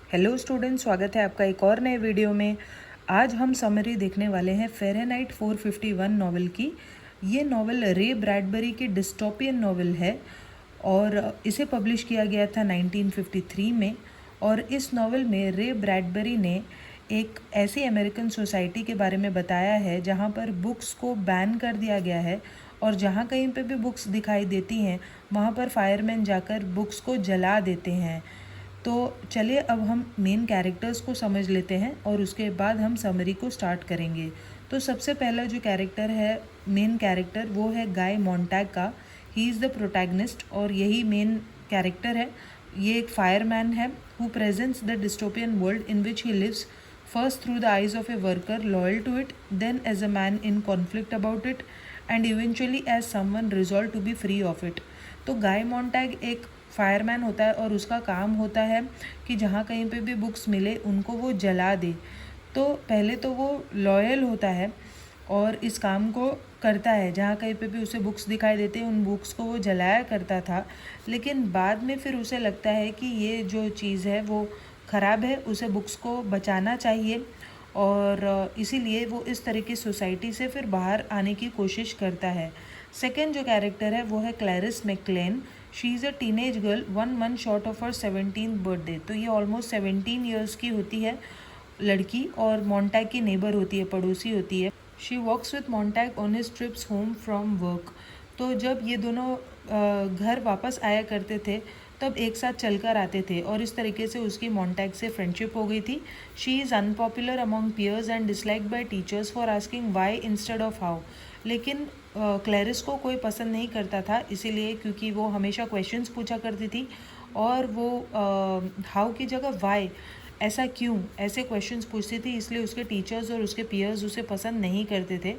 Hello student, स्वागत है आपका एक और नए वीडियो में। आज हम समरी देखने वाले हैं फ़ारेनहाइट 451 नॉवल की। ये नॉवल रे ब्रैडबरी की डिस्टोपियन नॉवल है और इसे पब्लिश किया गया था 1953 में। और इस नॉवल में रे ब्रैडबरी ने एक ऐसी अमेरिकन सोसाइटी के बारे में बताया है जहाँ पर बुक्स को बैन कर दिया गया है और जहाँ कहीं पे भी बुक्स दिखाई देती हैं वहाँ पर फायरमैन जाकर बुक्स को जला देते हैं। तो चलिए अब हम मेन कैरेक्टर्स को समझ लेते हैं और उसके बाद हम समरी को स्टार्ट करेंगे। तो सबसे पहला जो कैरेक्टर है, मेन कैरेक्टर, वो है गाय मॉन्टैग का। ही इज़ द प्रोटैगनिस्ट और यही मेन कैरेक्टर है। ये एक फायरमैन है who presents the dystopian world in which he lives, first through the eyes of a worker loyal to it, then as a man in conflict about it and eventually as someone resolve to be free of it. तो Guy Montag एक fireman होता है और उसका काम होता है कि जहाँ कहीं पे भी बुक्स मिले उनको वो जला दे। तो पहले तो वो लॉयल होता है और इस काम को करता है, जहाँ कहीं पे भी उसे बुक्स दिखाई देते हैं उन बुक्स को वो जलाया करता था। लेकिन बाद में फिर उसे लगता है कि ये जो चीज़ है वो ख़राब है, उसे बुक्स को बचाना चाहिए और इसीलिए वो इस तरह की सोसाइटी से फिर बाहर आने की कोशिश करता है। सेकेंड जो कैरेक्टर है वो है Clarisse McClellan. She is a teenage girl 1 month short of her 17th birthday. तो ये ऑलमोस्ट 17 ईयर्स की होती है लड़की और मॉन्टैग की नेबर होती है, पड़ोसी होती है। She walks with Montag on his trips home from work. तो जब ये दोनों घर वापस आया करते थे तब एक साथ चलकर आते थे और इस तरीके से उसकी मॉन्टैग से फ्रेंडशिप हो गई थी। She is unpopular among peers and dislike by teachers for asking why instead of how. लेकिन क्लैरिस को कोई पसंद नहीं करता था, इसीलिए क्योंकि वो हमेशा क्वेश्चंस पूछा करती थी और वो हाउ की जगह वाई, ऐसा क्यों, ऐसे क्वेश्चंस पूछती थी, इसलिए उसके टीचर्स और उसके पियर्स उसे पसंद नहीं करते थे।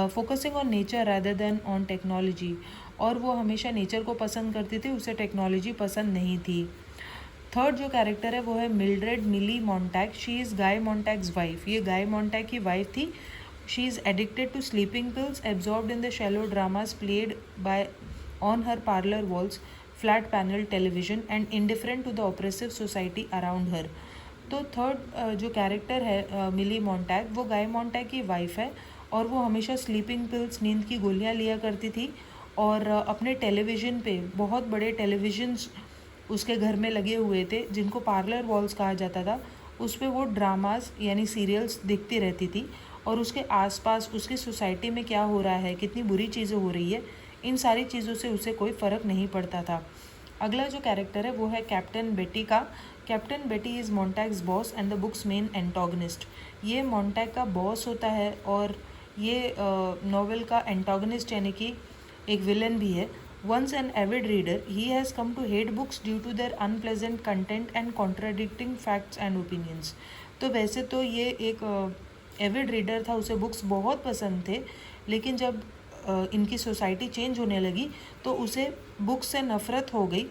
Focusing on nature rather than on technology, और वो हमेशा नेचर को पसंद करती थी, उसे टेक्नोलॉजी पसंद नहीं थी। थर्ड जो कैरेक्टर है वो है Mildred Millie Montag. She is Guy Montag's wife. ये गाय मॉन्टैग की वाइफ थी। She is addicted to sleeping pills, absorbed in the shallow dramas played by on her parlour walls, flat panel television and indifferent to the oppressive society around her. तो third जो character है मिली Montag, वो गाय Montag की wife है और वो हमेशा sleeping pills, नींद की गोलियां लिया करती थी और अपने टेलीविज़न पे, बहुत बड़े टेलीविजन्स उसके घर में लगे हुए थे जिनको पार्लर वॉल्स कहा जाता था, उस पर वो ड्रामाज यानी सीरियल्स देखती रहती थी और उसके आसपास उसकी सोसाइटी में क्या हो रहा है, कितनी बुरी चीज़ें हो रही है, इन सारी चीज़ों से उसे कोई फ़र्क नहीं पड़ता था। अगला जो कैरेक्टर है वो है कैप्टन बेटी का। Captain Beatty is Montag's boss and the book's main antagonist. ये मॉन्टैग का बॉस होता है और ये नॉवेल का एंटागनिस्ट यानी कि एक विलन भी है। Once an avid reader, he has come to hate books due to their unpleasant content and contradicting facts and opinions. तो वैसे तो ये एक एविड रीडर था, उसे बुक्स बहुत पसंद थे, लेकिन जब इनकी सोसाइटी चेंज होने लगी तो उसे बुक्स से नफ़रत हो गई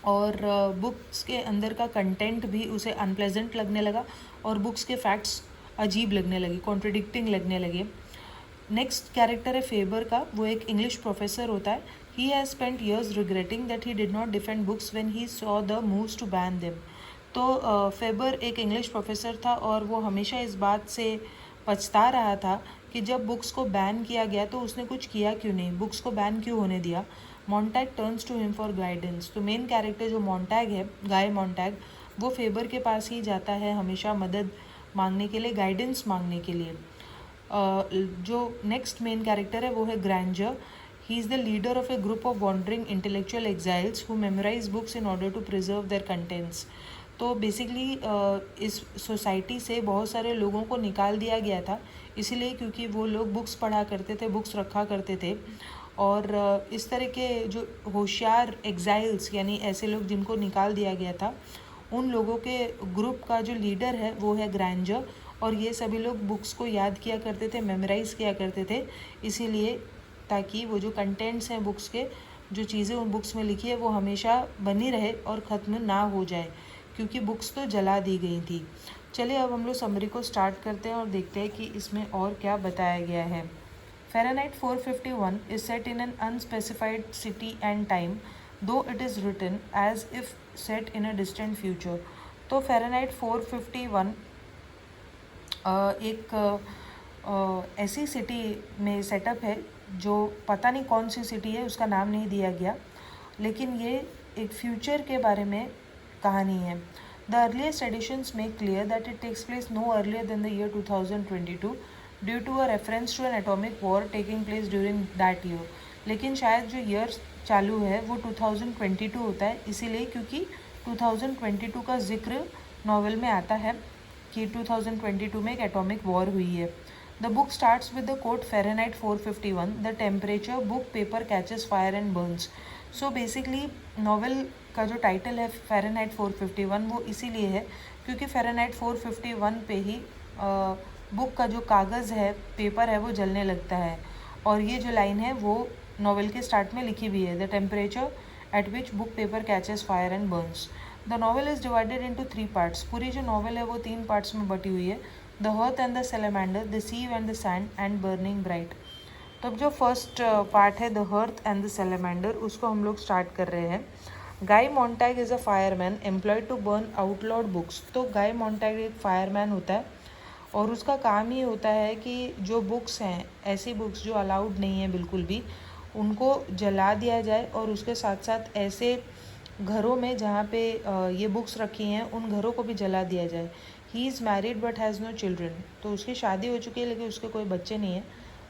और बुक्स के अंदर का कंटेंट भी उसे अनप्लेजेंट लगने लगा और बुक्स के फैक्ट्स अजीब लगने लगे, कॉन्ट्रडिक्टिंग लगने लगे। नेक्स्ट कैरेक्टर है फेबर का। वो एक इंग्लिश प्रोफेसर होता है। He has spent years regretting that he did not defend books when he saw the moves to ban them. तो फेबर एक इंग्लिश प्रोफेसर था और वो हमेशा इस बात से पछता रहा था कि जब बुक्स को बैन किया गया तो उसने कुछ किया क्यों नहीं, बुक्स को बैन क्यों होने दिया। Montag turns to him for guidance. तो मेन कैरेक्टर जो मॉन्टैग है, गाय मॉन्टैग, वो फेबर के पास ही जाता है हमेशा मदद मांगने के लिए, गाइडेंस मांगने के लिए। जो नेक्स्ट मेन कैरेक्टर है वो है Granger. He is the leader of a group of wandering intellectual exiles who memorize books in order to preserve their contents. तो बेसिकली इस सोसाइटी से बहुत सारे लोगों को निकाल दिया गया था, इसीलिए क्योंकि वो लोग बुक्स पढ़ा करते थे, बुक्स रखा करते थे। और इस तरह के जो होशियार एग्जाइल्स यानी ऐसे लोग जिनको निकाल दिया गया था, उन लोगों के ग्रुप का जो लीडर है वो है ग्रैंजर। और ये सभी लोग बुक्स को याद किया करते थे, मेमोराइज़ किया करते थे, इसीलिए ताकि वो जो कंटेंट्स हैं बुक्स के, जो चीज़ें उन बुक्स में लिखी है वो हमेशा बनी रहे और ख़त्म ना हो जाए, क्योंकि बुक्स तो जला दी गई थी। चलिए अब हम लोग समरी को स्टार्ट करते हैं और देखते हैं कि इसमें और क्या बताया गया है। Fahrenheit 451 is set in an unspecified city and time, though it is written as if set in a distant future. तो फ़ारेनहाइट 451 एक ऐसी सिटी में सेटअप है जो पता नहीं कौन सी सिटी है, उसका नाम नहीं दिया गया, लेकिन ये एक फ्यूचर के बारे में कहानी है। The earliest editions make clear that it takes place no earlier than the year 2022 due to a reference to an atomic war taking place during that year. लेकिन शायद जो ईयर चालू है वो 2022 होता है, इसीलिए क्योंकि 2022 का जिक्र नॉवेल में आता है कि 2022 में एक एटॉमिक वॉर हुई है। The book starts with the quote Fahrenheit 451 the temperature book paper catches fire and burns. So basically novel का जो टाइटल है फ़ारेनहाइट 451 वो इसीलिए है क्योंकि फ़ारेनहाइट 451 पे ही बुक का जो कागज़ है, पेपर है, वो जलने लगता है। और ये जो लाइन है वो नॉवेल के स्टार्ट में लिखी भी है, the temperature at which book paper catches fire and Burns. The novel is divided into 3 parts. पूरी जो नॉवल है वो 3 पार्ट्स में बटी हुई है, the hearth and the salamander, the sieve and the sand and burning bright. तो अब जो फर्स्ट पार्ट है the hearth and the salamander, उसको हम लोग स्टार्ट कर रहे हैं। Guy Montag is a fireman employed to burn outlawed books. तो गाय मॉन्टैग एक फायरमैन होता है और उसका काम ही होता है कि जो बुक्स हैं, ऐसी बुक्स जो अलाउड नहीं है बिल्कुल भी, उनको जला दिया जाए और उसके साथ साथ ऐसे घरों में जहाँ पे ये बुक्स रखी हैं उन घरों को भी जला दिया जाए। He is married but has no children. तो उसकी शादी हो चुकी है लेकिन उसके कोई बच्चे नहीं हैं।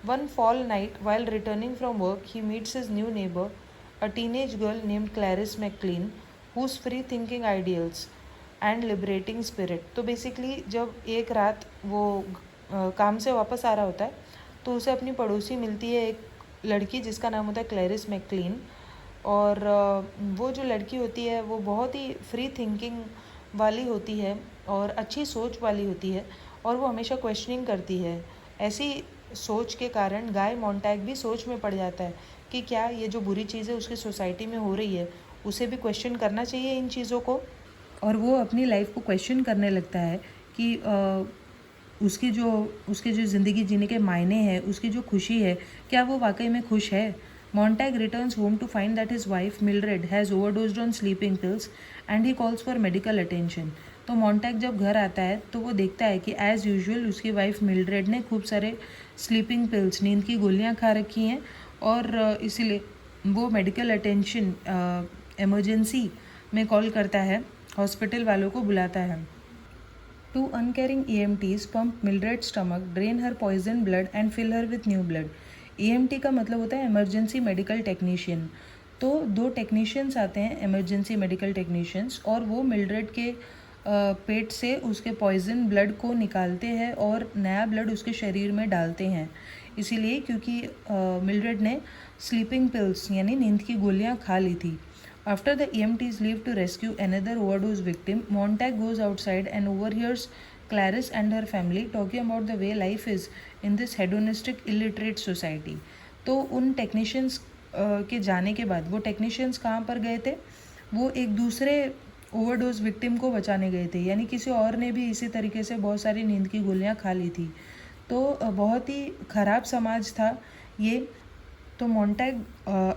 One fall night while returning from work he meets his new neighbour, a teenage girl named Clarisse McClellan, whose free thinking ideals and liberating spirit. तो बेसिकली जब एक रात वो काम से वापस आ रहा होता है तो उसे अपनी पड़ोसी मिलती है, एक लड़की जिसका नाम होता है क्लैरिस मैकक्लीन। और वो जो लड़की होती है वो बहुत ही फ्री थिंकिंग वाली होती है और अच्छी सोच वाली होती है और वो हमेशा क्वेश्चनिंग करती है। ऐसी सोच के कारण गाय मॉन्टैग भी सोच में पड़ जाता है कि क्या ये जो बुरी चीज़ें उसकी सोसाइटी में हो रही है उसे भी क्वेश्चन करना चाहिए इन चीज़ों को। और वो अपनी लाइफ को क्वेश्चन करने लगता है कि उसके जो ज़िंदगी जीने के मायने हैं, उसकी जो खुशी है, क्या वो वाकई में खुश है। Montag returns home to find that his wife Mildred has overdosed on sleeping pills and he calls for medical attention. तो मॉन्टैग जब घर आता है तो वो देखता है कि एज़ यूजुअल उसकी वाइफ मिलरेड ने खूब सारे स्लीपिंग पिल्स, नींद की गोलियां खा रखी हैं और इसीलिए वो मेडिकल अटेंशन इमरजेंसी में कॉल करता है, हॉस्पिटल वालों को बुलाता है। Two uncaring EMTs pump Mildred's stomach, drain her poisoned blood and fill her with new blood. EMT का मतलब होता है इमरजेंसी मेडिकल टेक्नीशियन। तो 2 टेक्नीशियंस आते हैं, इमरजेंसी मेडिकल टेक्नीशियंस, और वो मिल्ड्रेड के पेट से उसके पॉइजन ब्लड को निकालते हैं और नया ब्लड उसके शरीर में डालते हैं। इसीलिए क्योंकि मिल्ड्रेड ने स्लीपिंग पिल्स यानी नींद की गोलियां खा ली थी। After the EMTs leave to rescue another overdose victim, Montag goes outside and overhears Clarice and her family talking about the way life is in this hedonistic illiterate society. तो उन technicians के जाने के बाद वो टेक्नीशियंस कहाँ पर गए थे, वो एक दूसरे ओवरडोज विक्टिम को बचाने गए थे, यानी किसी और ने भी इसी तरीके से बहुत सारी नींद की गोलियां खा ली थी। तो बहुत ही ख़राब समाज था ये। तो मॉन्टैग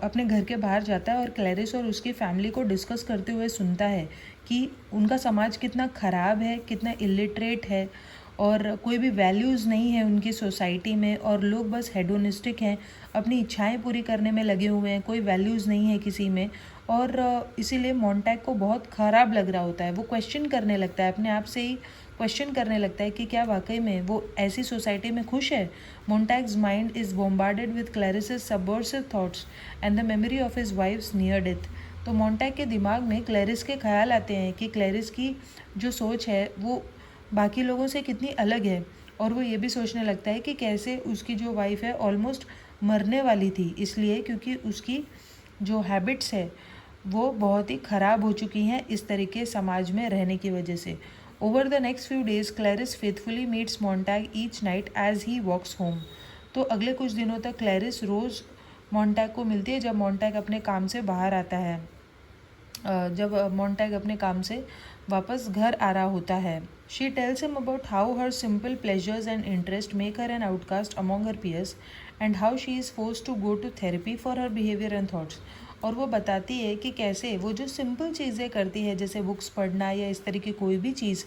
अपने घर के बाहर जाता है और क्लैरिस और उसकी फैमिली को डिस्कस करते हुए सुनता है कि उनका समाज कितना ख़राब है, कितना इलिटरेट है और कोई भी वैल्यूज़ नहीं है उनकी सोसाइटी में और लोग बस हेडोनिस्टिक हैं, अपनी इच्छाएं पूरी करने में लगे हुए हैं, कोई वैल्यूज़ नहीं है किसी में। और इसीलिए मॉन्टैग को बहुत ख़राब लग रहा होता है। वो क्वेश्चन करने लगता है, अपने आप से ही क्वेश्चन करने लगता है कि क्या वाकई में वो ऐसी सोसाइटी में खुश है। Montag's mind is bombarded with Clarice's subversive thoughts and the memory of his wife's near death. तो मॉन्टैग के दिमाग में क्लैरिस के ख्याल आते हैं कि क्लैरिस की जो सोच है वो बाकी लोगों से कितनी अलग है, और वो ये भी सोचने लगता है कि कैसे उसकी जो वाइफ है ऑलमोस्ट मरने वाली थी, इसलिए क्योंकि उसकी जो हैबिट्स है वो बहुत ही ख़राब हो चुकी हैं इस तरीके समाज में रहने की वजह से। Over the next few days, Clarice faithfully meets Montag each night as he walks home. तो अगले कुछ दिनों तक क्लैरिस रोज़ मॉन्टैग को मिलती है जब मॉन्टैग अपने काम से बाहर आता है, जब मॉन्टैग अपने काम से वापस घर आ रहा होता है। She tells him about how her simple pleasures and interests make her an outcast among her peers and how she is forced to go to therapy for her behavior and thoughts. और वो बताती है कि कैसे वो जो simple चीज़ें करती है, जैसे बुक्स पढ़ना या इस तरह की कोई भी चीज़,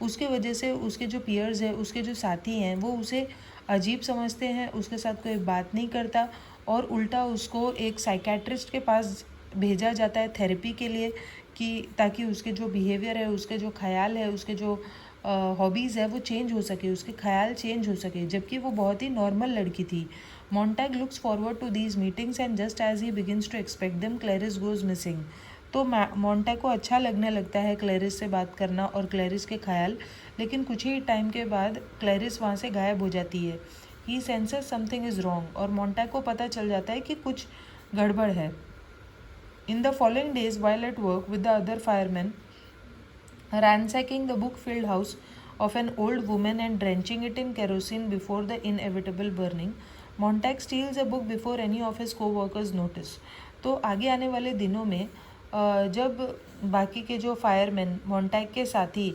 उसके वजह से उसके जो पीयर्स हैं, उसके जो साथी हैं, वो उसे अजीब समझते हैं, उसके साथ कोई बात नहीं करता और उल्टा उसको एक साइकेट्रिस्ट के पास भेजा जाता है थेरेपी के लिए, कि ताकि उसके जो बिहेवियर है, उसके जो ख्याल है, उसके जो हॉबीज़ है वो चेंज हो सके, उसके ख्याल चेंज हो सके, जबकि वो बहुत ही नॉर्मल लड़की थी। Montag looks forward to these meetings and just as he begins to expect them Clarisse goes missing. तो मोन्टैग को अच्छा लगने लगता है क्लैरिस से बात करना और क्लैरिस के ख्याल, लेकिन कुछ ही टाइम के बाद क्लैरिस वहाँ से गायब हो जाती है। ही सेंसेस समथिंग इज़ रॉन्ग और मोन्टैग को पता चल जाता है कि कुछ गड़बड़ है। In the following days, while at work with the other firemen, ransacking the book-filled house of an old woman and drenching it in kerosene before the inevitable burning, Montag steals a book before any of his co-workers notice. तो आगे आने वाले दिनों में जब बाकी के जो फायरमैन मोन्टैग के साथी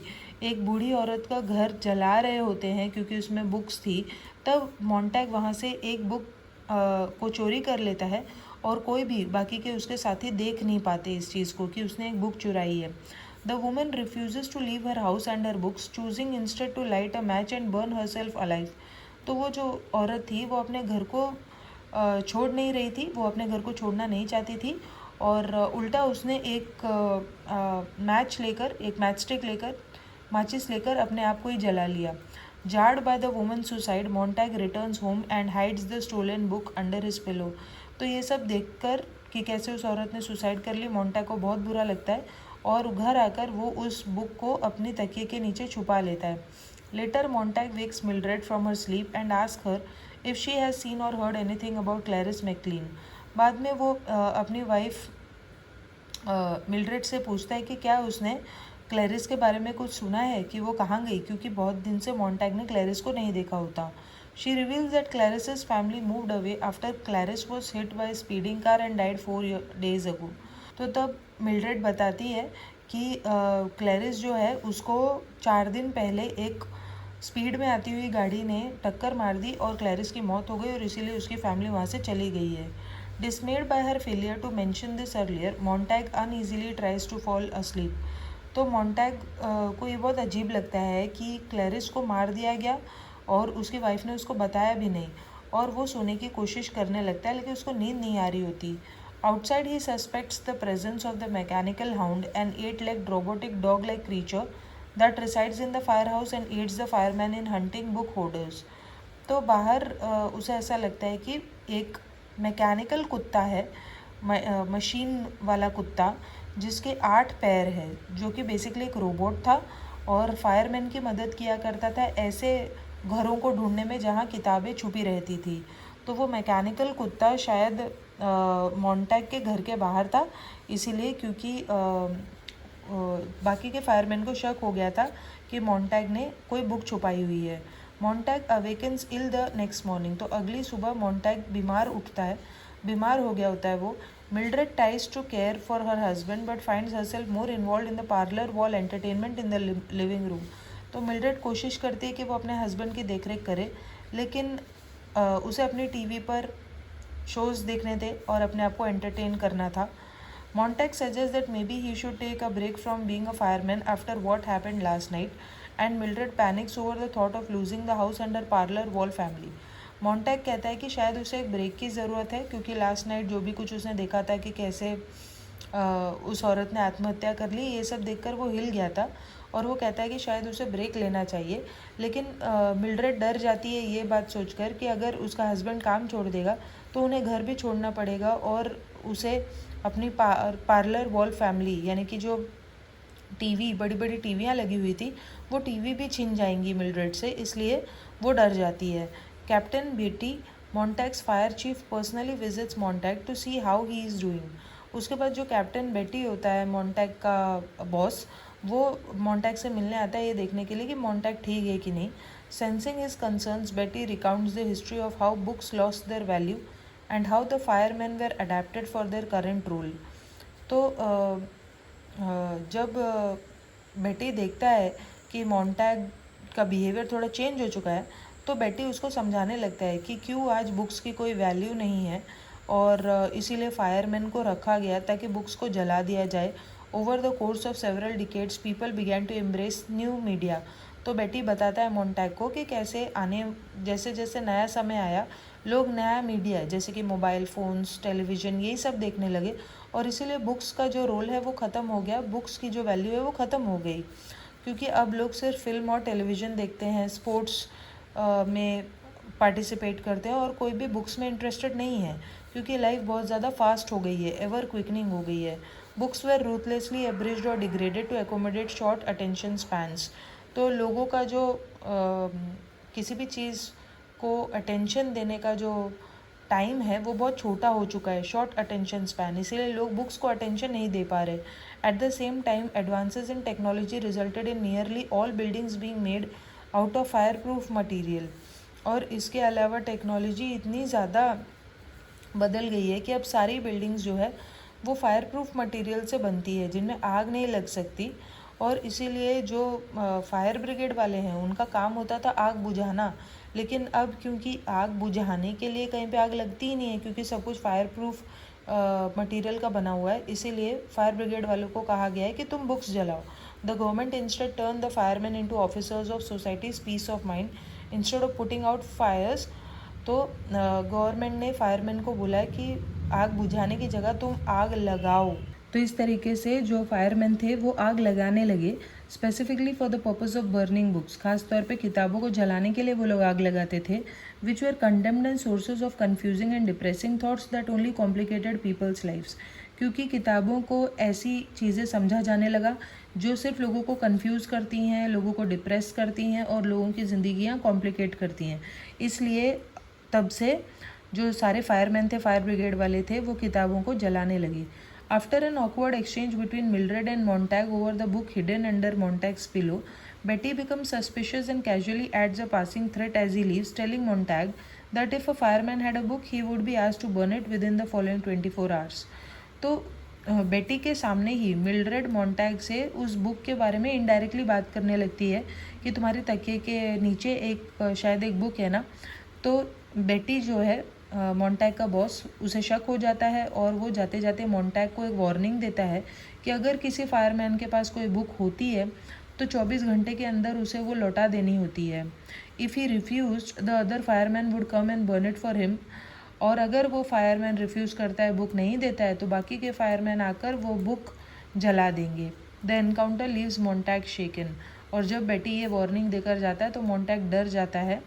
एक बूढ़ी औरत का घर जला रहे होते हैं क्योंकि उसमें बुक्स थी, तब मोन्टैग वहाँ से एक बुक को चोरी कर लेता है और कोई भी बाकी के उसके साथी देख नहीं पाते इस चीज़ को कि उसने एक बुक चुराई है। The women refuses to leave her house and her books, choosing instead to light a match and burn her self alive. तो वो जो औरत थी वो अपने घर को छोड़ नहीं रही थी, वो अपने घर को छोड़ना नहीं चाहती थी और उल्टा उसने एक मैच लेकर, एक मैच स्टिक लेकर, माचिस लेकर अपने आप को ही जला लिया। Jarred by the woman's suicide, Montag returns home and hides the stolen book under his pillow. तो ये सब देखकर कि कैसे उस औरत ने सुसाइड कर ली, मोन्टैग को बहुत बुरा लगता है और घर आकर वो उस बुक को अपनी तकिए के नीचे छुपा लेता है। Later Montag wakes Mildred from her sleep and ask her if she has seen or heard anything about Clarisse McClellan. बाद में वो अपनी वाइफ मिल्ड्रेड से पूछता है कि क्या उसने क्लैरिस के बारे में कुछ सुना है कि वो कहाँ गई, क्योंकि बहुत दिन से मोन्टैग ने क्लैरिस को नहीं देखा होता। She reveals that Clarisse's family moved away after Clarisse was hit by speeding car and died 4 days ago। तो तब मिल्ड्रेड बताती है कि क्लैरिस जो है उसको 4 दिन पहले एक स्पीड में आती हुई गाड़ी ने टक्कर मार दी और क्लैरिस की मौत हो गई और इसीलिए उसकी फैमिली वहाँ से चली गई है। Dismayed by her failure to mention this earlier, Montag uneasily tries to fall asleep। तो मोन्टैग को ये बहुत अजीब लगता है कि क्लैरिस को मार दिया गया और उसकी वाइफ ने उसको बताया भी नहीं और वो सोने की कोशिश करने लगता है, लेकिन उसको नींद नहीं आ रही होती। Outside he suspects the presence of the mechanical hound, an 8-legged robotic dog-like creature that resides in the firehouse and aids the fireman in hunting book hoarders। तो बाहर उसे ऐसा लगता है कि एक मैकेनिकल कुत्ता है, मशीन वाला कुत्ता जिसके 8 पैर है, जो कि बेसिकली एक रोबोट था और फायरमैन की मदद किया करता था ऐसे घरों को ढूंढने में जहाँ किताबें छुपी रहती थी। तो वो मैकेनिकल कुत्ता शायद मोन्टैग के घर के बाहर था, इसीलिए क्योंकि बाकी के फायरमैन को शक हो गया था कि मोन्टैग ने कोई बुक छुपाई हुई है। Montag awakens ill the next morning. तो अगली सुबह मोन्टैग बीमार हो गया होता है वो। Mildred tries to care for her husband but finds herself more involved in the parlor wall entertainment in the living room। तो मिल्ड्रेड कोशिश करती है कि वो अपने हस्बैंड की देखरेख करे, लेकिन उसे अपनी टीवी पर शोज़ देखने थे और अपने आप को एंटरटेन करना था। Montag suggests that maybe he should take a break from being a fireman after what happened last night, and Mildred panics over the thought of losing the house and her parlor wall family। मोन्टैग कहता है कि शायद उसे एक break की ज़रूरत है, क्योंकि लास्ट नाइट जो भी कुछ उसने देखा था कि कैसे उस औरत ने आत्महत्या कर ली, ये सब देखकर वो हिल गया था और वो कहता है कि शायद उसे ब्रेक लेना चाहिए। लेकिन मिल्ड्रेड डर जाती है ये बात सोचकर कि अगर उसका हस्बैंड काम छोड़ देगा तो उन्हें घर भी छोड़ना पड़ेगा और उसे अपनी पार्लर वॉल फैमिली, यानी कि जो टीवी, बड़ी बड़ी टीवियाँ लगी हुई थी, वो टीवी भी छिन जाएंगी मिल्ड्रेड से, इसलिए वो डर जाती है। Captain Beatty, Montag's fire chief, personally visits Montag to see how he is doing. उसके बाद जो कैप्टन बेटी होता है, मोन्टैग का बॉस, वो मोन्टैग से मिलने आता है ये देखने के लिए कि मोन्टैग ठीक है कि नहीं। Sensing his concerns, Beatty recounts the history of how books lost their value and how the fireman were adapted for their current role. तो जब बेटी देखता है कि मोन्टैग का बिहेवियर थोड़ा चेंज हो चुका है, तो बेटी उसको समझाने लगता है कि क्यों आज बुक्स की कोई वैल्यू नहीं है और इसीलिए फायरमैन को रखा गया ताकि बुक्स को जला दिया जाए। Over the course of several decades people began to embrace new media. तो बेटी बताता है मोन्टैग को कि कैसे जैसे जैसे नया समय आया, लोग नया मीडिया जैसे कि मोबाइल फ़ोन्स, टेलीविज़न, यही सब देखने लगे और इसीलिए बुक्स का जो रोल है वो ख़त्म हो गया, बुक्स की जो वैल्यू है वो ख़त्म हो गई, क्योंकि अब लोग सिर्फ फिल्म और टेलीविज़न देखते हैं, स्पोर्ट्स में पार्टिसिपेट करते हैं और कोई भी बुक्स में इंटरेस्टेड नहीं है, क्योंकि लाइफ बहुत ज़्यादा फास्ट हो गई है, एवर क्विकनिंग हो गई है। बुक्स वेर रूथलेसली एब्रिज्ड और degraded to accommodate short attention spans. तो लोगों का जो किसी भी चीज़ को अटेंशन देने का जो टाइम है वो बहुत छोटा हो चुका है, शॉर्ट अटेंशन स्पैन, इसीलिए लोग बुक्स को अटेंशन नहीं दे पा रहे। At the same time advances in technology resulted in nearly all buildings being made out of fire proof material. और इसके अलावा टेक्नोलॉजी इतनी ज़्यादा बदल गई है कि अब सारी बिल्डिंग्स जो है वो फायर प्रूफ मटीरियल से बनती है, जिनमें आग नहीं लग सकती। और इसीलिए जो फायर ब्रिगेड वाले हैं उनका काम होता था आग बुझाना, लेकिन अब क्योंकि आग बुझाने के लिए कहीं पे आग लगती ही नहीं है, क्योंकि सब कुछ फायर प्रूफ मटीरियल का बना हुआ है, इसीलिए फायर ब्रिगेड वालों को कहा गया है कि तुम बुक्स जलाओ। The government instead turn the fireman into officers of society's peace of mind instead of putting out fires. तो गवर्नमेंट ने फायरमैन को बोला है कि आग बुझाने की जगह तुम आग लगाओ। तो इस तरीके से जो फायरमैन थे वो आग लगाने लगे, specifically for the purpose of burning books. खास तौर पे किताबों को जलाने के लिए वो लोग आग लगाते थे, which were condemned and sources of confusing and depressing thoughts that only complicated people's lives. क्योंकि किताबों को ऐसी चीज़ें समझा जाने लगा जो सिर्फ लोगों को कंफ्यूज करती हैं, लोगों को डिप्रेस करती हैं और लोगों की ज़िंदगियाँ कॉम्प्लिकेट करती हैं। इसलिए तब से जो सारे फायरमैन थे, फायर ब्रिगेड वाले थे, वो किताबों को जलाने लगे। After an awkward exchange between Mildred and Montag over the book hidden under Montag's pillow, Betty becomes suspicious and casually adds a passing threat as he leaves, telling Montag that if a fireman had a book, he would be asked to burn it within the following 24 hours. तो बेटी के सामने ही Mildred मोन्टैग से उस book के बारे में indirectly बात करने लगती है कि तुम्हारे तकिए के नीचे एक शायद एक बुक है ना। तो बेटी जो है मोन्टैग का बॉस, उसे शक हो जाता है और वो जाते जाते मोन्टैग को एक वार्निंग देता है कि अगर किसी फायरमैन के पास कोई बुक होती है तो 24 घंटे के अंदर उसे वो लौटा देनी होती है। If he refused the other fireman would come and burn it for him. और अगर वो फायरमैन रिफ्यूज़ करता है, बुक नहीं देता है, तो बाकी के फायरमैन आकर वो बुक जला देंगे। द एनकाउंटर लीव्स मोन्टैग शेकन। और जब बेटी ये वार्निंग देकर जाता है तो मोन्टैग डर जाता है।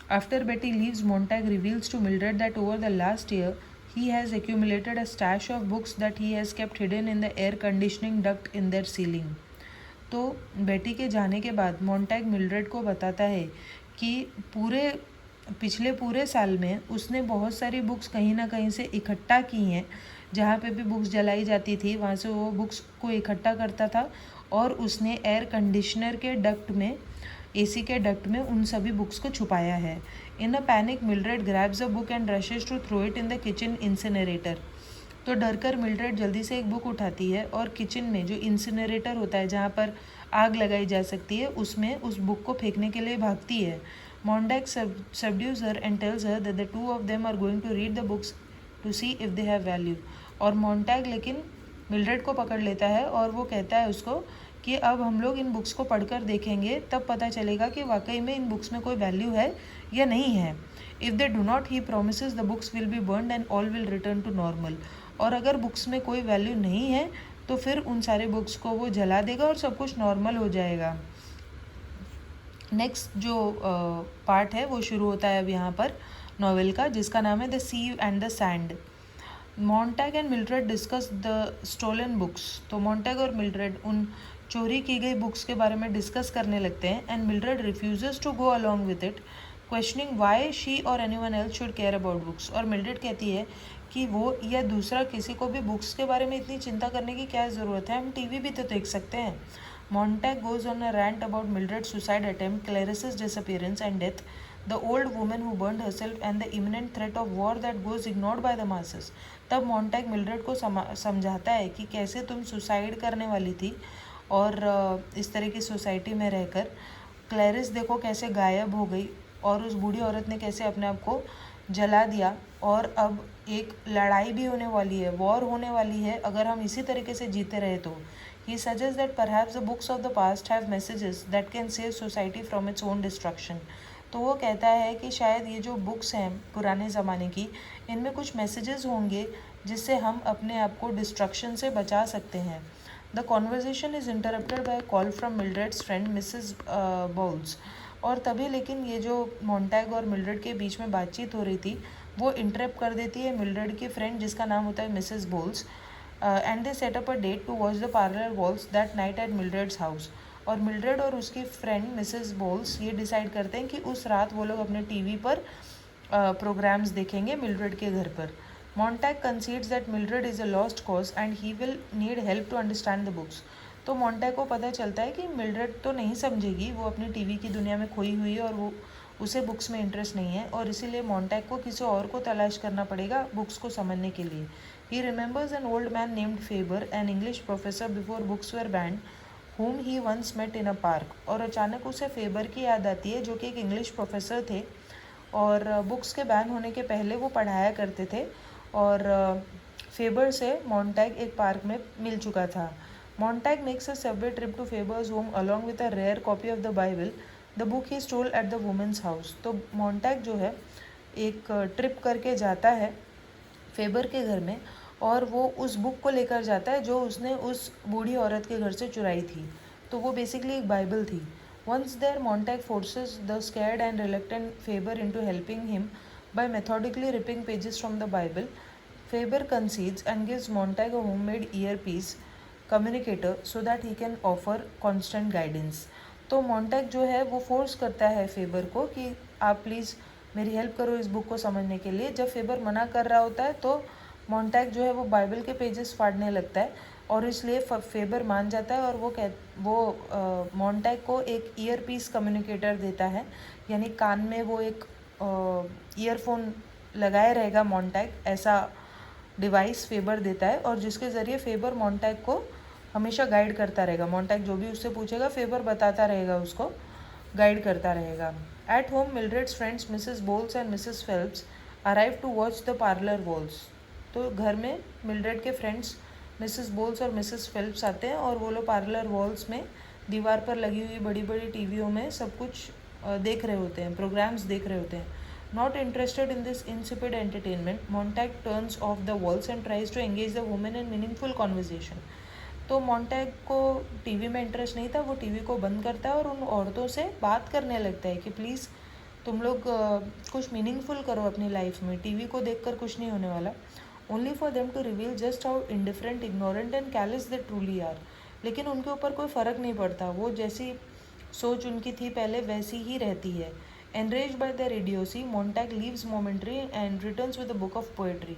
After Betty leaves, Montag reveals to Mildred that over the last year, he has accumulated a stash of books that he has kept hidden in the air conditioning duct in their ceiling. तो बेटी के जाने के बाद मोन्टैग Mildred को बताता है कि पिछले पूरे साल में उसने बहुत सारी बुक्स कहीं ना कहीं से इकट्ठा की हैं। जहाँ पे भी बुक्स जलाई जाती थी वहाँ से वो बुक्स को इकट्ठा करता था और उसने एयर कंडीशनर के डक्ट में, एसी के डक्ट में उन सभी बुक्स को छुपाया है। In a panic Mildred grabs a book and rushes to throw it in the kitchen incinerator. तो डरकर मिल्ड्रेड जल्दी से एक बुक उठाती है और किचन में जो इंसिनरेटर होता है जहाँ पर आग लगाई जा सकती है उसमें उस बुक को फेंकने के लिए भागती है। Montag subdues her and tells her that the two of them are going to read the books to see if they have value. और मोन्टैग लेकिन मिल्ड्रेड को पकड़ लेता है और वो कहता है उसको कि अब हम लोग इन बुक्स को पढ़कर देखेंगे, तब पता चलेगा कि वाकई में इन बुक्स में कोई वैल्यू है या नहीं है। If they do not, he promises the books will be burned and all will return to normal. और अगर बुक्स में कोई वैल्यू नहीं है तो फिर उन सारे बुक्स को वो जला देगा और सब कुछ नॉर्मल हो जाएगा। नेक्स्ट जो पार्ट है वो शुरू होता है अब यहाँ पर नॉवेल का, जिसका नाम है the sea and the sand. Montag and Mildred discuss the stolen books. तो मोन्टैग और मिल्ड्रेड उन चोरी की गई बुक्स के बारे में डिस्कस करने लगते हैं। And Mildred refuses to go along with it, questioning why she or anyone else should care about books. और मिल्ड्रेड कहती है कि वो या दूसरा किसी को भी बुक्स के बारे में इतनी चिंता करने की क्या ज़रूरत है, हम टीवी भी तो देख सकते हैं। Montag goes on a rant about Mildred suicide attempt, Clarisse's disappearance and death, the old woman who burned herself and the imminent threat of war that goes ignored by the masses। तब मोन्टैग Mildred को समझाता है कि कैसे तुम suicide करने वाली थी और इस तरह की सोसाइटी में रहकर क्लैरिस देखो कैसे गायब हो गई और उस बूढ़ी औरत ने कैसे अपने आप को जला दिया और अब एक लड़ाई भी होने वाली है, वॉर होने वाली है अगर हम इसी तरीके से जीते रहे तो। He suggest that perhaps the books of the past have messages that can save society from its own destruction. तो वो कहता है कि शायद ये जो बुक्स हैं पुराने ज़माने की, इनमें कुछ मैसेजेस होंगे जिससे हम अपने आप को डिस्ट्रक्शन से बचा सकते हैं। The conversation is interrupted by call from Mildred's friend Mrs Bowles. और तभी लेकिन ये जो मॉन्टैग और मिल्ड्रेड के बीच में बातचीत हो रही थी वो इंटरप्ट कर देती है मिल्ड्रेड की फ्रेंड जिसका नाम होता है Mrs Bowles. And they set up a date to watch the parlour walls that night at Mildred's house. और मिल्ड्रेड और उसकी फ्रेंड मिसेस बोल्स ये डिसाइड करते हैं कि उस रात वो लोग अपने टीवी पर प्रोग्राम्स देखेंगे मिल्ड्रेड के घर पर। Montag concedes that Mildred is a lost cause and he will need help to understand the books. तो मॉन्टैग को पता चलता है कि मिल्ड्रेड तो नहीं समझेगी, वो अपनी टीवी की दुनिया में खोई हुई है और वो उसे बुक्स में इंटरेस्ट नहीं है, और इसीलिए मॉन्टैग को किसी और को तलाश करना पड़ेगा बुक्स को समझने के लिए। He remembers an old man named Faber, an English professor before books were banned, whom he once met in a park। और अचानक उसे फेबर की याद आती है जो कि एक इंग्लिश प्रोफेसर थे और बुक्स के बैन होने के पहले वो पढ़ाया करते थे, और फेबर से मॉन्टैग एक पार्क में मिल चुका था। Montag makes a subway trip to Faber's home along with a rare copy of the Bible, the book he stole at the woman's house. तो मॉन्टैग जो है एक ट्रिप करके जाता है फेबर के घर में और वो उस बुक को लेकर जाता है जो उसने उस बूढ़ी औरत के घर से चुराई थी। तो वो बेसिकली एक बाइबल थी। Once there Montag forces the scared and reluctant Faber into helping him by methodically ripping pages from the Bible. Faber concedes and gives Montag a homemade earpiece communicator so that he can offer constant guidance. तो Montag जो है वो force करता है favour को कि आप please मेरी हेल्प करो इस बुक को समझने के लिए। जब फेबर मना कर रहा होता है तो मॉन्टैग जो है वो बाइबल के पेजेस फाड़ने लगता है और इसलिए फेबर मान जाता है और वो मॉन्टैग को एक ईयरपीस कम्युनिकेटर देता है, यानी कान में वो एक ईयरफोन लगाए रहेगा मॉन्टैग, ऐसा डिवाइस फेबर देता है और जिसके ज़रिए फेबर मॉन्टैग को हमेशा गाइड करता रहेगा। मॉन्टैग जो भी उससे पूछेगा फेबर बताता रहेगा, उसको गाइड करता रहेगा। At home Mildred's friends Mrs Bowles and Mrs Phelps arrive to watch the parlour walls. तो घर में मिल्ड्रेड के फ्रेंड्स मिसेस बोल्स और मिसेस फेल्प्स आते हैं और वो लोग पार्लर वॉल्स में दीवार पर लगी हुई बड़ी बड़ी टीवियों में सब कुछ देख रहे होते हैं, प्रोग्राम्स देख रहे होते हैं। Not interested in this insipid entertainment, Montag turns off the walls and tries to engage the women in meaningful conversation. तो मॉन्टैग को टीवी में इंटरेस्ट नहीं था, वो टीवी को बंद करता है और उन औरतों से बात करने लगता है कि प्लीज़ तुम लोग कुछ मीनिंगफुल करो अपनी लाइफ में, टीवी को देखकर कुछ नहीं होने वाला। Only for them to reveal just how indifferent, ignorant and careless they truly are. लेकिन उनके ऊपर कोई फ़र्क नहीं पड़ता, वो जैसी सोच उनकी थी पहले वैसी ही रहती है। Enraged by the idiocy, Montag leaves momentarily and returns with a book of poetry.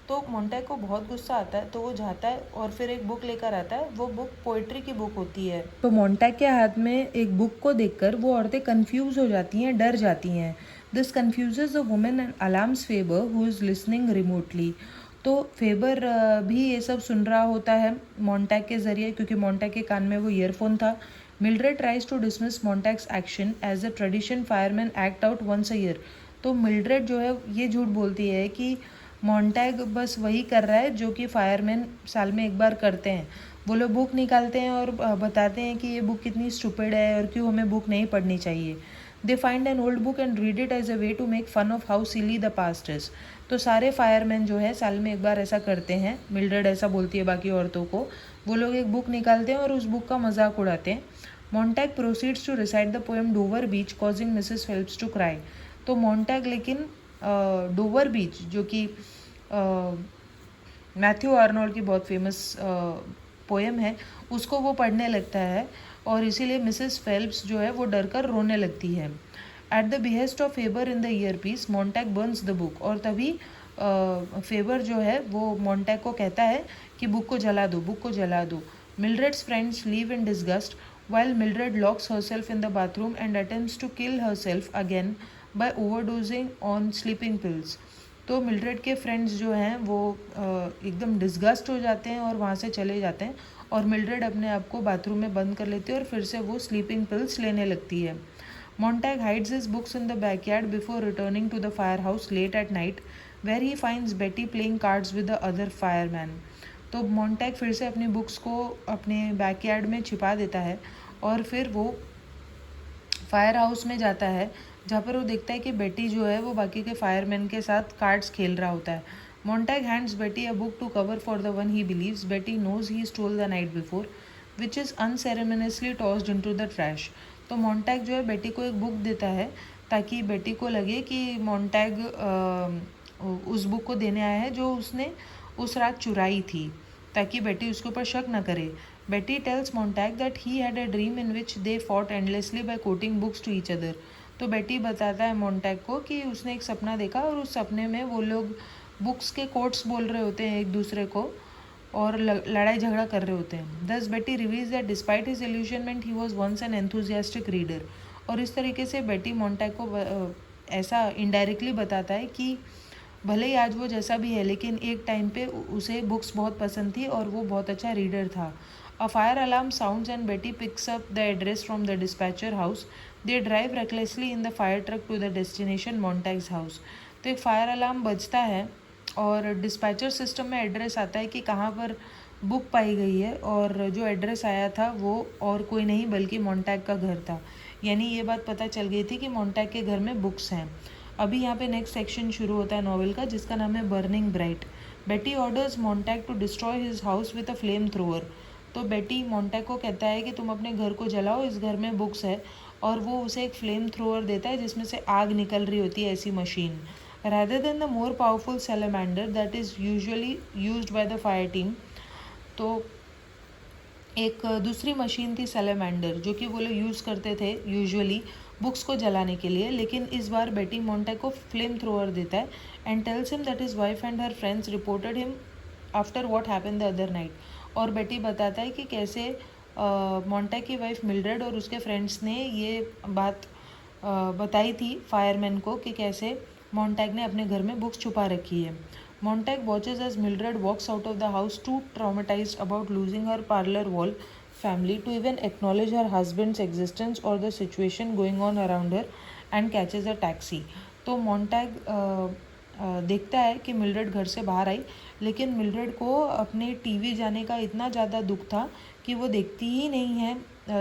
तो मॉन्टैग को बहुत गुस्सा आता है तो वो जाता है और फिर एक बुक लेकर आता है, वो बुक पोएट्री की बुक होती है। तो मॉन्टैग के हाथ में एक बुक को देखकर वो औरतें कंफ्यूज हो जाती हैं, डर जाती हैं। This confuses the women and alarms Faber who is listening remotely. तो फेबर भी ये सब सुन रहा होता है मॉन्टैग के ज़रिए, क्योंकि मॉन्टैग के कान में वो ईयरफोन था। Mildred tries to dismiss Montag's action as a tradition fireman act out once a year. तो मिल्ड्रेड जो है ये झूठ बोलती है कि मॉन्टैग बस वही कर रहा है जो कि फायरमैन साल में एक बार करते हैं। वो लोग बुक निकालते हैं और बताते हैं कि ये बुक कितनी स्टूपिड है और क्यों हमें बुक नहीं पढ़नी चाहिए। They find an old book and read it as a way to make fun of how silly the past is. तो सारे फायरमैन जो है साल में एक बार ऐसा करते हैं, मिल्ड्रेड ऐसा बोलती है बाकी औरतों को। वो लोग एक बुक निकालते हैं और उस बुक का मजाक उड़ाते हैं। Montag proceeds to recite the poem Dover Beach causing Mrs Phelps to cry. तो मॉन्टैग लेकिन डोवर बीच जो कि मैथ्यू आर्नोल्ड की बहुत फेमस पोएम है उसको वो पढ़ने लगता है और इसीलिए मिसेस फेल्प्स जो है वो डर कर रोने लगती है। At the behest of Faber in the earpiece, Montag burns the book. और तभी फेबर जो है वो मॉन्टैग को कहता है कि बुक को जला दो, बुक को जला दो। मिल्ड्रेड्स friends leave in disgust while Mildred locks herself in the bathroom and attempts to kill herself again by overdosing on sleeping pills। तो मिल्ड्रेड के फ्रेंड्स जो हैं वो एकदम डिस्गस्ट हो जाते हैं और वहाँ से चले जाते हैं और मिल्ड्रेड अपने आप को बाथरूम में बंद कर लेती है और फिर से वो स्लीपिंग पिल्स लेने लगती है। Montag hides his books in the backyard before returning to the firehouse late at night, where he finds Betty playing cards with the other fireman. तो मॉन्टैग फिर से अपनी बुक्स को अपने बैकयार्ड में छिपा देता है और फिर वो फायर हाउस में जाता है, जहाँ पर वो देखता है कि बेटी जो है वो बाकी के फायरमैन के साथ कार्ड्स खेल रहा होता है. Montag hands Beatty a book to cover for the one he believes Beatty knows he stole the night before, which is unceremoniously tossed into the trash. तो मॉन्टैग जो है बेटी को एक बुक देता है ताकि बेटी को लगे कि मॉन्टैग उस बुक को देने आया है जो उसने उस रात चुराई थी, ताकि बेटी उसके ऊपर शक न करे. Beatty tells Montag that he had a dream in which they fought endlessly by quoting books to each other. तो बेटी बताता है मॉन्टैग को कि उसने एक सपना देखा और उस सपने में वो लोग बुक्स के कोट्स बोल रहे होते हैं एक दूसरे को और लड़ाई झगड़ा कर रहे होते हैं. Thus Beatty reveals that despite his disillusionment he was once an enthusiastic reader. और इस तरीके से बेटी मॉन्टैग को ऐसा इनडायरेक्टली बताता है कि भले ही आज वो जैसा भी है लेकिन एक टाइम पे उसे बुक्स बहुत पसंद थी और वो बहुत अच्छा रीडर था. A fire alarm sounds and Beatty picks up the address from the dispatcher house. They drive recklessly in the fire truck to the destination Montag's house. तो एक फायर अलार्म बजता है और डिस्पैचर सिस्टम में address आता है कि कहाँ पर बुक पाई गई है, और जो एड्रेस आया था वो और कोई नहीं बल्कि मॉन्टैग का घर था. यानी ये बात पता चल गई थी कि मॉन्टैग के घर में बुक्स हैं. अभी यहाँ पे नेक्स्ट सेक्शन शुरू होता है नॉवेल का, जिसका नाम है burning bright. Beatty orders Montag to destroy his house with a flame thrower. तो बेटी मॉन्टैग को कहता है कि तुम अपने घर को जलाओ, इस घर में बुक्स है, और वो उसे एक फ्लेम थ्रोअर देता है जिसमें से आग निकल रही होती है, ऐसी machine. rather than the more powerful salamander that is usually used by the fire team. तो एक दूसरी मशीन थी सैलेमेंडर जो कि वो लोग यूज़ करते थे यूजुअली बुक्स को जलाने के लिए, लेकिन इस बार बेटी मॉन्टैग को फ्लेम थ्रोअर देता है and tells him that his wife and her friends reported him after what happened the other night. और बेटी बताता है कि कैसे मॉन्टैग की वाइफ मिल्ड्रेड और उसके फ्रेंड्स ने ये बात बताई थी फायरमैन को कि कैसे मॉन्टैग ने अपने घर में बुक्स छुपा रखी है. Montag watches as Mildred walks out of the house too traumatized about losing her parlor wall family to even acknowledge her husband's existence or the situation going on around her and catches a taxi. तो Montag देखता है कि Mildred घर से बाहर आई, लेकिन Mildred को अपने टीवी जाने का इतना ज़्यादा दुख था कि वो देखती ही नहीं है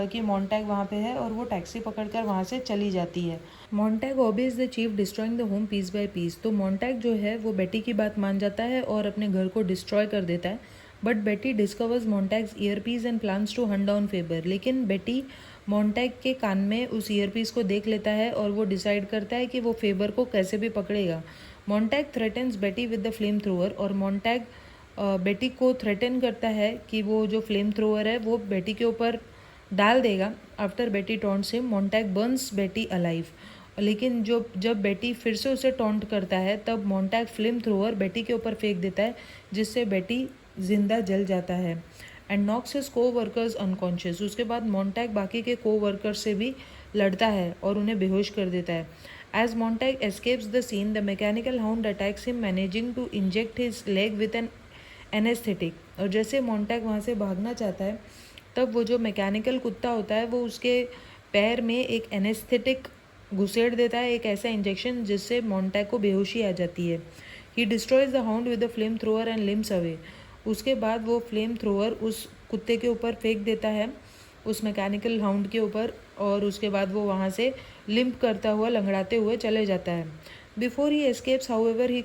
कि मॉन्टैग वहाँ पे है और वो टैक्सी पकड़कर वहाँ से चली जाती है. Montag obeys the chief destroying the home piece by piece. तो मॉन्टैग जो है वो बेटी की बात मान जाता है और अपने घर को डिस्ट्रॉय कर देता है. But Beatty discovers Montag's ear piece and plans to hunt down Faber. लेकिन बेटी मॉन्टैग के कान में उस ईयर पीस को देख लेता है और वो डिसाइड करता है कि वो फेबर को कैसे भी पकड़ेगा. मॉन्टैग थ्रेटन्स बेटी विद द फ्लेम थ्रोअर. और मॉन्टैग बेटी को थ्रेटन करता है कि वो जो फ्लेम थ्रोअर है वो बेटी के ऊपर डाल देगा. आफ्टर बेटी टॉन्ट्स हिम मॉन्टैग बर्न्स बेटी अलाइव. लेकिन जब बेटी फिर से उसे टॉन्ट करता है तब मॉन्टैग फ्लेम थ्रोअर बेटी के ऊपर फेंक देता है जिससे बेटी जिंदा जल जाता है. एंड नॉक्स हिज को वर्कर्स अनकॉन्शियस. उसके बाद मॉन्टैग बाकी के को वर्कर्स से भी लड़ता है और उन्हें बेहोश कर देता है. As Montag escapes the scene the mechanical hound attacks him managing to inject his leg with an anaesthetic. और जैसे मॉन्टैग वहाँ से भागना चाहता है तब वो जो मैकेनिकल कुत्ता होता है वो उसके पैर में एक एनेस्थेटिक घुसेड़ देता है, एक ऐसा इंजेक्शन जिससे मॉन्टैग को बेहोशी आ जाती है. ही destroys the hound with the flame thrower and limbs away. उसके बाद वो फ्लेम थ्रोअर उस कुत्ते के ऊपर फेंक देता है, उस मैकेनिकल हाउंड के ऊपर, और उसके बाद वो वहाँ से लिम्प करता हुआ लंगड़ाते हुए चले जाता है. Before he escapes however he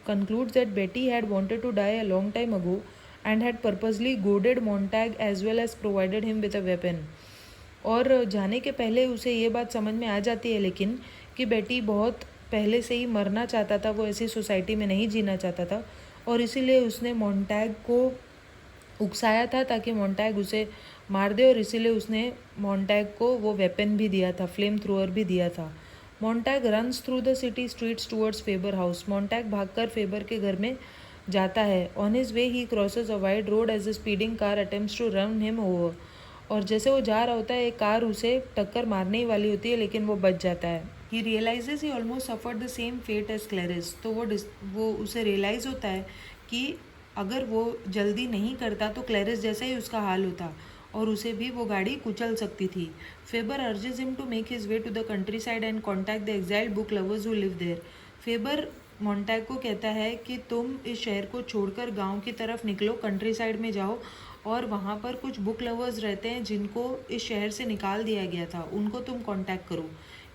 concludes that Betty had wanted to die a long time ago and had purposely goaded Montag as well as provided him with a weapon. और जाने के पहले उसे ये बात समझ में आ जाती है लेकिन कि बेटी बहुत पहले से ही मरना चाहता था, वो ऐसी सोसाइटी में नहीं जीना चाहता था, और इसीलिए उसने मॉन्टैग को उकसाया था ताकि मॉन्टैग उसे मार दे, और इसीलिए उसने मॉन्टैग को वो वेपन भी दिया था, फ्लेम थ्रोअर भी दिया था. Montag runs through the city streets towards Faber house. Montag भागकर फेबर के घर में जाता है. On his way he crosses a wide road as a speeding car attempts to run him over. और जैसे वो जा रहा होता है एक कार उसे टक्कर मारने ही वाली होती है लेकिन वो बच जाता है. He realises he almost suffered the same fate as Clarisse. तो वो उसे रियलाइज़ होता है कि अगर वो जल्दी नहीं करता तो क्लैरिस जैसा ही उसका हाल होता. और उसे भी वो गाड़ी कुचल सकती थी। Faber urges him to make his way to the countryside and contact the exiled book lovers who live there. Faber Montag को कहता है कि तुम इस शहर को छोड़कर गांव की तरफ निकलो, कंट्री साइड में जाओ और वहाँ पर कुछ बुक लवर्स रहते हैं जिनको इस शहर से निकाल दिया गया था, उनको तुम कांटेक्ट करो।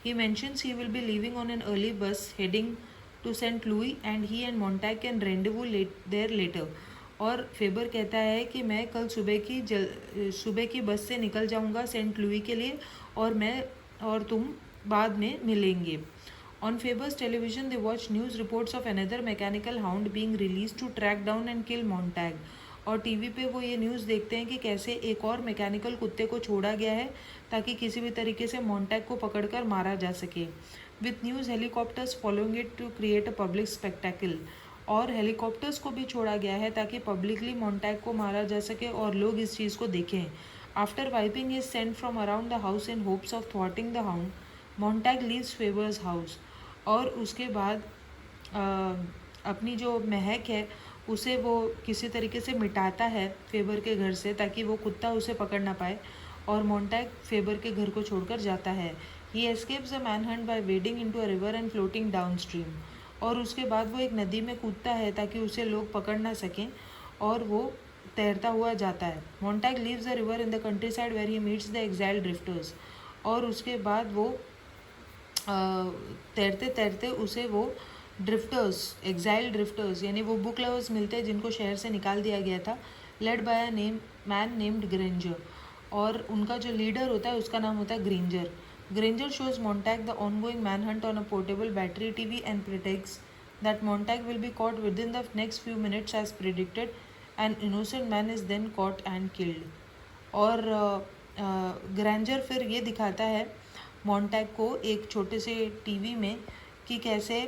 He mentions he will be leaving on an early bus heading to saint Louis and he and Montag can rendezvous there later. और फेबर कहता है कि मैं कल सुबह की बस से निकल जाऊंगा सेंट लुई के लिए और तुम बाद में मिलेंगे। On Faber's television, they watch news reports of another mechanical hound being released to track down and kill Montag. और टीवी पे वो ये न्यूज़ देखते हैं कि कैसे एक और मैकेनिकल कुत्ते को छोड़ा गया है ताकि किसी भी तरीके से मोंटैग को पकड़कर मारा जा सके। With news helicopters following it to create a public spectacle. और हेलीकॉप्टर्स को भी छोड़ा गया है ताकि पब्लिकली मोंटैग को मारा जा सके और लोग इस चीज़ को देखें। After wiping his scent from around the house in hopes of thwarting the hound, Montag leaves Faber's house. और उसके बाद अपनी जो महक है उसे वो किसी तरीके से मिटाता है फेबर के घर से ताकि वो कुत्ता उसे पकड़ ना पाए, और मोंटैग फेबर के घर को छोड़कर जाता है। He escapes a manhunt by wading into a river and floating downstream. और उसके बाद वो एक नदी में कूदता है ताकि उसे लोग पकड़ ना सकें और वो तैरता हुआ जाता है। Montag leaves the river in the countryside where he meets the exiled drifters. और उसके बाद वो तैरते तैरते उसे वो एग्जाइल ड्रिफ्टर्स यानी वो बुक लवर्स मिलते हैं जिनको शहर से निकाल दिया गया था, led by a man named Granger. और उनका जो लीडर होता है उसका नाम होता है Granger. Granger shows Montag the ongoing manhunt on a portable battery TV and predicts that Montag will be caught within the next few minutes as predicted and innocent man is then caught and killed. और Granger फिर ये दिखाता है मोंटैग को एक छोटे से TV में कि कैसे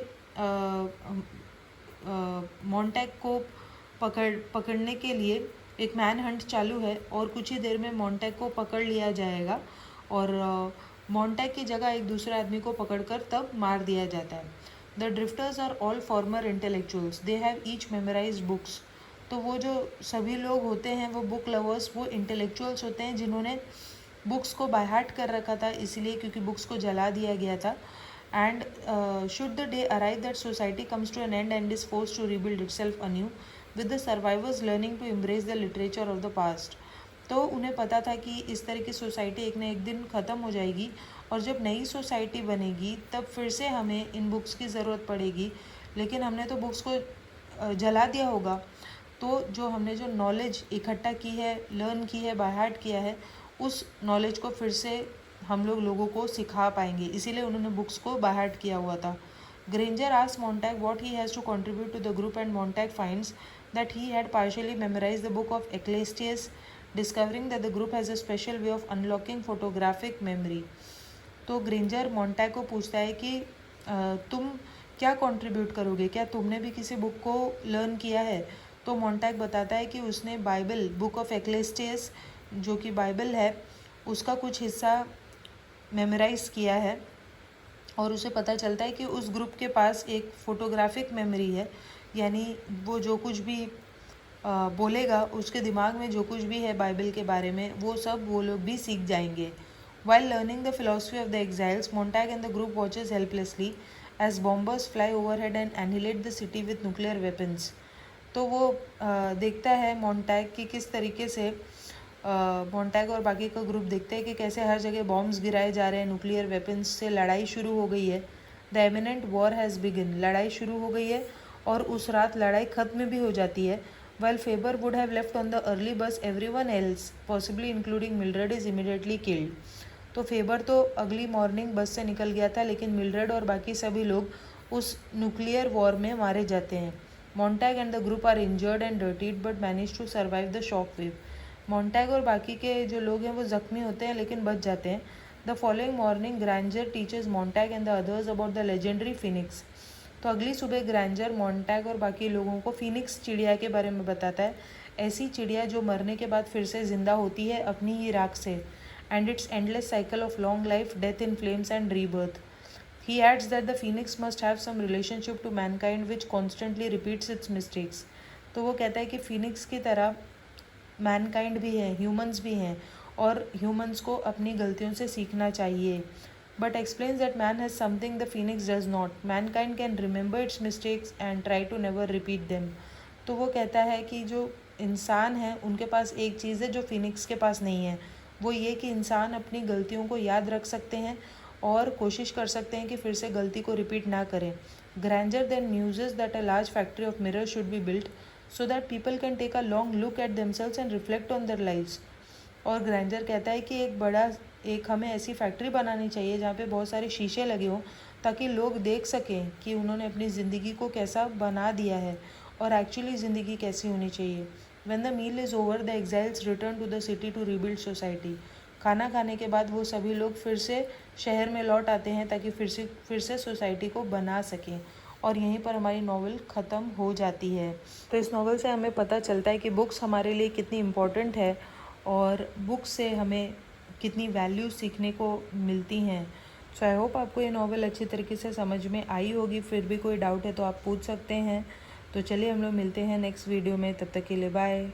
मोंटैग को पकड़ने के लिए एक मैन हंट चालू है और कुछ ही देर में मोंटैग को पकड़ लिया जाएगा और मोंटैग की जगह एक दूसरे आदमी को पकड़कर तब मार दिया जाता है। The drifters are all former intellectuals, they have each memorize books. तो वो जो सभी लोग होते हैं वो बुक लवर्स, वो इंटेलेक्चुअल्स होते हैं जिन्होंने बुक्स को बाय हार्ट कर रखा था, इसलिए क्योंकि बुक्स को जला दिया गया था। And should the day arrive that society comes to an end and is force to rebuild itself anew with the survivors learning to embrace the literature of the past. तो उन्हें पता था कि इस तरह की सोसाइटी एक न एक दिन ख़त्म हो जाएगी और जब नई सोसाइटी बनेगी तब फिर से हमें इन बुक्स की ज़रूरत पड़ेगी, लेकिन हमने तो बुक्स को जला दिया होगा। तो जो हमने जो नॉलेज इकट्ठा की है, लर्न की है, बाय हार्ट किया है, उस नॉलेज को फिर से हम लोगों को सिखा पाएंगे, इसीलिए उन्होंने बुक्स को बाय हार्ट किया हुआ था। Granger asks Montag what he has to contribute to the group and Montag finds that he had partially memorised the book of Ecclesiastes, discovering that the group has a special way of unlocking photographic memory. तो Granger Montag को पूछता है कि तुम क्या contribute करोगे, क्या तुमने भी किसी बुक को लर्न किया है। तो मोंटैग बताता है कि उसने बाइबल, बुक ऑफ एक्लेस्टियस जो कि बाइबल है, उसका कुछ हिस्सा मेमोराइज़ किया है और उसे पता चलता है कि उस ग्रुप के पास एक फ़ोटोग्राफिक मेमोरी है, यानी वो जो कुछ भी बोलेगा उसके दिमाग में जो कुछ भी है बाइबल के बारे में वो सब वो लोग भी सीख जाएंगे। While learning the philosophy of the exiles, Montag and the group watches helplessly as bombers fly overhead and annihilate the city with nuclear weapons. तो वो देखता है मोंटैग कि किस तरीके से मोंटैग और बाकी का ग्रुप देखते हैं कि कैसे हर जगह बॉम्ब्स गिराए जा रहे हैं, न्यूक्लियर वेपन्स से लड़ाई शुरू हो गई है। The eminent war has begin, लड़ाई शुरू हो गई है और उस रात लड़ाई ख़त्म भी हो जाती है। While Faber would have left on the early bus, everyone else, possibly including Mildred, is immediately killed. तो फेबर तो अगली मॉर्निंग बस से निकल गया था, लेकिन मिल्ड्रेड और बाकी सभी लोग उस न्यूक्लियर वॉर में मारे जाते हैं। Montag and the group are injured and dirtied but manage to survive the shock wave. Montag और बाकी के जो लोग हैं वो ज़ख्मी होते हैं लेकिन बच जाते हैं। The following morning Granger teaches Montag and the others about the legendary phoenix. तो अगली सुबह ग्रैंजर मोंटैग और बाकी लोगों को फिनिक्स चिड़िया के बारे में बताता है, ऐसी चिड़िया जो मरने के बाद फिर से ज़िंदा होती है अपनी ही राख से, and its endless cycle of long life, death in flames and rebirth. He adds that the phoenix must have some relationship to mankind which constantly repeats its mistakes. तो वो कहता है कि फिनिक्स की तरह मैनकाइंड भी है, ह्यूमंस भी हैं और ह्यूमंस को अपनी गलतियों से सीखना चाहिए. But explains that man has something the phoenix does not. Mankind can remember its mistakes and try to never repeat them. तो वो कहता है कि जो इंसान है उनके पास एक चीज़ है जो फिनिक्स के पास नहीं है. वो ये कि इंसान अपनी गलतियों को याद रख सकते हैं और कोशिश कर सकते हैं कि फिर से गलती को रिपीट ना करें. Granger then muses that a large factory of mirrors should be built so that people can take a long look at themselves and reflect on their lives. और ग्रैंजर कहता है कि एक हमें ऐसी फैक्ट्री बनानी चाहिए जहाँ पे बहुत सारे शीशे लगे हों ताकि लोग देख सकें कि उन्होंने अपनी ज़िंदगी को कैसा बना दिया है और एक्चुअली ज़िंदगी कैसी होनी चाहिए. When the meal is over the exiles return to the city to rebuild society. खाना खाने के बाद वो सभी लोग फिर से शहर में लौट आते हैं ताकि फिर से सोसाइटी को बना सकें. और यहीं पर हमारी नावल ख़त्म हो जाती है. तो इस नावल से हमें पता चलता है कि बुक्स हमारे लिए कितनी इम्पोर्टेंट है और बुक्स से हमें कितनी वैल्यू सीखने को मिलती हैं. सो आई होप आपको ये नावल अच्छी तरीके से समझ में आई होगी. फिर भी कोई डाउट है तो आप पूछ सकते हैं. तो चलिए हम लोग मिलते हैं नेक्स्ट वीडियो में. तब तक के लिए बाय.